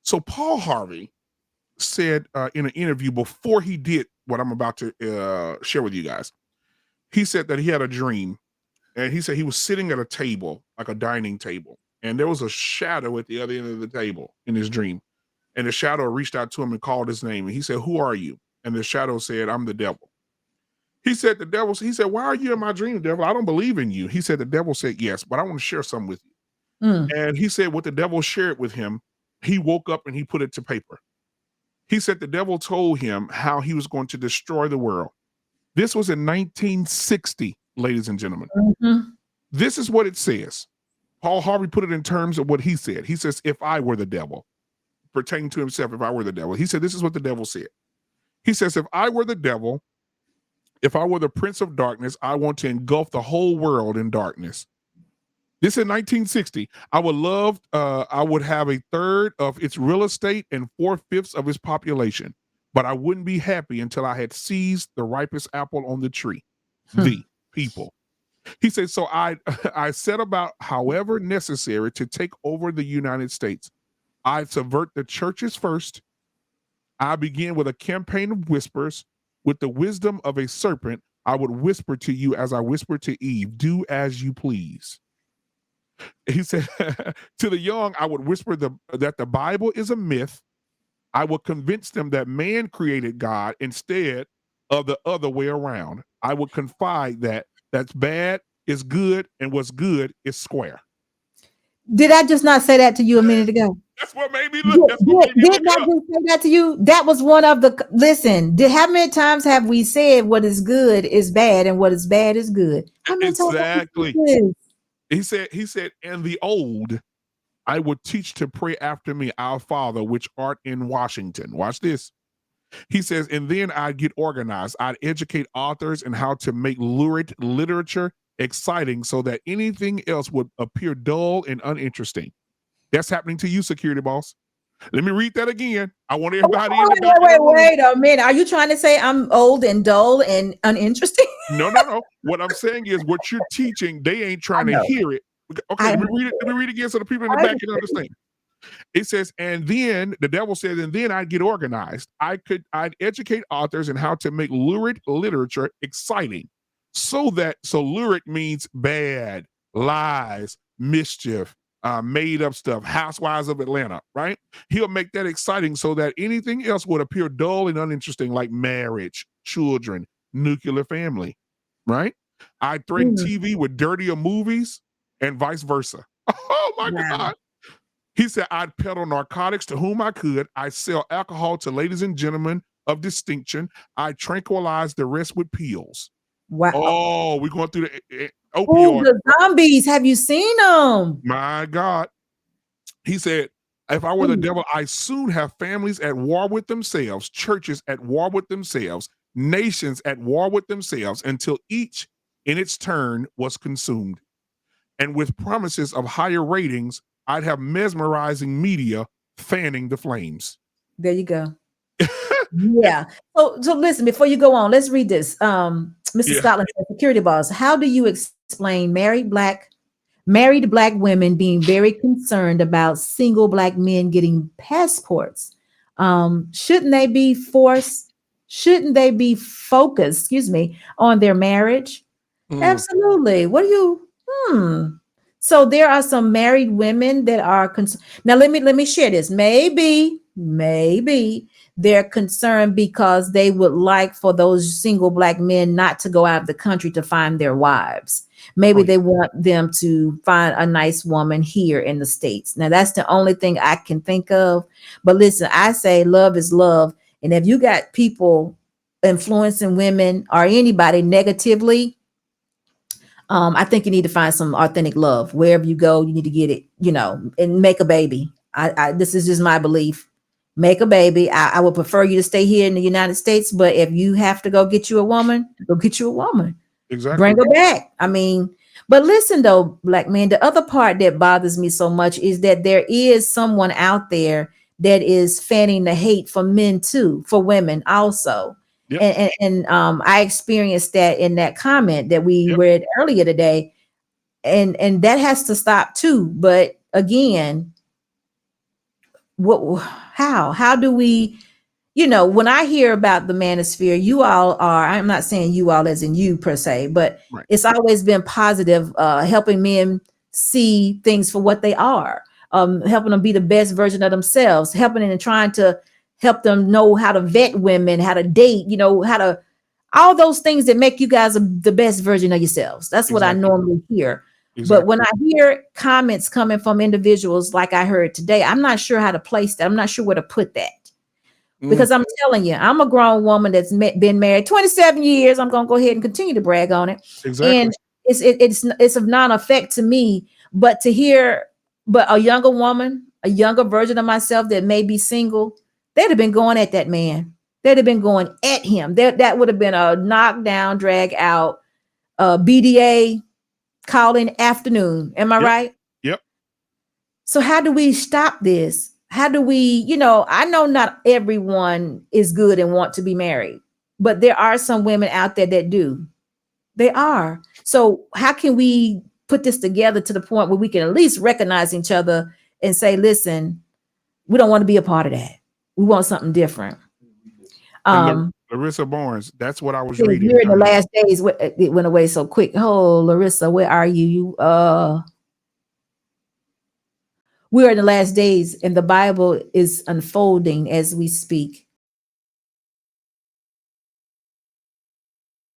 So Paul Harvey said in an interview before he did what I'm about to share with you guys, he said that he had a dream, and he said he was sitting at a table, like a dining table, and there was a shadow at the other end of the table in his dream, and the shadow reached out to him and called his name, and he said, "Who are you?" And the shadow said, "I'm the devil." He said, he said, "Why are you in my dream, devil? I don't believe in you." He said, the devil said, "Yes, but I want to share something with you." And he said what the devil shared with him, he woke up and he put it to paper. He said the devil told him how he was going to destroy the world. This was in 1960, ladies and gentlemen. This is what it says. Paul Harvey put it in terms of what he said. He says, if I were the devil, pertaining to himself, if I were the devil. He said, this is what the devil said. He says, if I were the devil, if I were the prince of darkness, I want to engulf the whole world in darkness. This in 1960. I would have a third of its real estate and 4/5 of its population, but I wouldn't be happy until I had seized the ripest apple on the tree, the people. He said, so I set about, however necessary, to take over the United States. I subvert the churches first. I begin with a campaign of whispers. With the wisdom of a serpent, I would whisper to you as I whispered to Eve, do as you please. He said, to the young, I would whisper that the Bible is a myth. I would convince them that man created God instead of the other way around. I would confide that that's bad is good and what's good is square. Did I just not say that to you a minute ago? That's what made me look. That's what made me Did not just say that to you? That was one of the. Listen, how many times have we said what is good is bad and what is bad is good? How many exactly. He said, and the old, I would teach to pray after me, our Father, which art in Washington. Watch this. He says, and then I'd get organized. I'd educate authors in how to make lurid literature exciting so that anything else would appear dull and uninteresting. That's happening to you, security boss. Let me read that again. I want everybody in the back. Wait a minute. Are you trying to say I'm old and dull and uninteresting? No. What I'm saying is what you're teaching, they ain't trying to hear it. Okay, let me read it. Let me read it again so the people in the back can understand. It says, and then the devil says, and then I'd get organized. I'd educate authors in how to make lurid literature exciting. So lurid means bad, lies, mischief, made up stuff, Housewives of Atlanta, right? He'll make that exciting so that anything else would appear dull and uninteresting, like marriage, children, nuclear family, right? I threaten TV with dirtier movies and vice versa. Oh my God. He said, I'd peddle narcotics to whom I could. I sell alcohol to ladies and gentlemen of distinction. I tranquilize the rest with pills. Wow. Oh, we're going through the opioid. The zombies. Have you seen them? My God. He said, if I were the devil, I soon have families at war with themselves, churches at war with themselves, nations at war with themselves, until each in its turn was consumed. And with promises of higher ratings, I'd have mesmerizing media fanning the flames. There you go. Yeah. So listen, before you go on, let's read this. Mr. Scotland, security boss, how do you explain married black women being very concerned about single black men getting passports? Shouldn't they be focused, on their marriage? Absolutely. What do you So there are some married women that are now let me share this. Maybe they're concerned because they would like for those single black men not to go out of the country to find their wives. Maybe they want them to find a nice woman here in the States. Now that's the only thing I can think of. But listen, I say love is love. And if you got people influencing women or anybody negatively, I think you need to find some authentic love. Wherever you go, you need to get it, and make a baby. This is just my belief. Make a baby. I would prefer you to stay here in the United States, but if you have to go get you a woman, go get you a woman. Exactly. Bring her back. I mean, but listen though, black man, the other part that bothers me so much is that there is someone out there that is fanning the hate for men too, for women also. Yep. And I experienced that in that comment that we read earlier today, and that has to stop too. But again, what, how do we, when I hear about the manosphere, you all are, I'm not saying you all as in you per se, but Right. it's always been positive, helping men see things for what they are, helping them be the best version of themselves, helping and trying to help them know how to vet women, how to date, how to, all those things that make you guys the best version of yourselves. That's what I Exactly. normally hear. But Exactly. when I hear comments coming from individuals like I heard today, I'm not sure how to place that. I'm not sure where to put that. Mm, Because I'm telling you, I'm a grown woman that's been married 27 years. I'm going to go ahead and continue to brag on it. exactly. And it's of non-effect to me, but to hear, but a younger woman, a younger version of myself that may be single, they'd have been going at that man. They'd have been going at him. That would have been a knockdown, drag out, BDA calling afternoon. Am I Yep. right? Yep. So how do we stop this? How do we, I know not everyone is good and want to be married, but there are some women out there that do. They are. So how can we put this together to the point where we can at least recognize each other and say, listen, we don't want to be a part of that. We want something different. And Larissa Barnes, that's what I was reading. We're in the last days. It went away so quick. Oh, Larissa, where are you? We're in the last days, and the Bible is unfolding as we speak.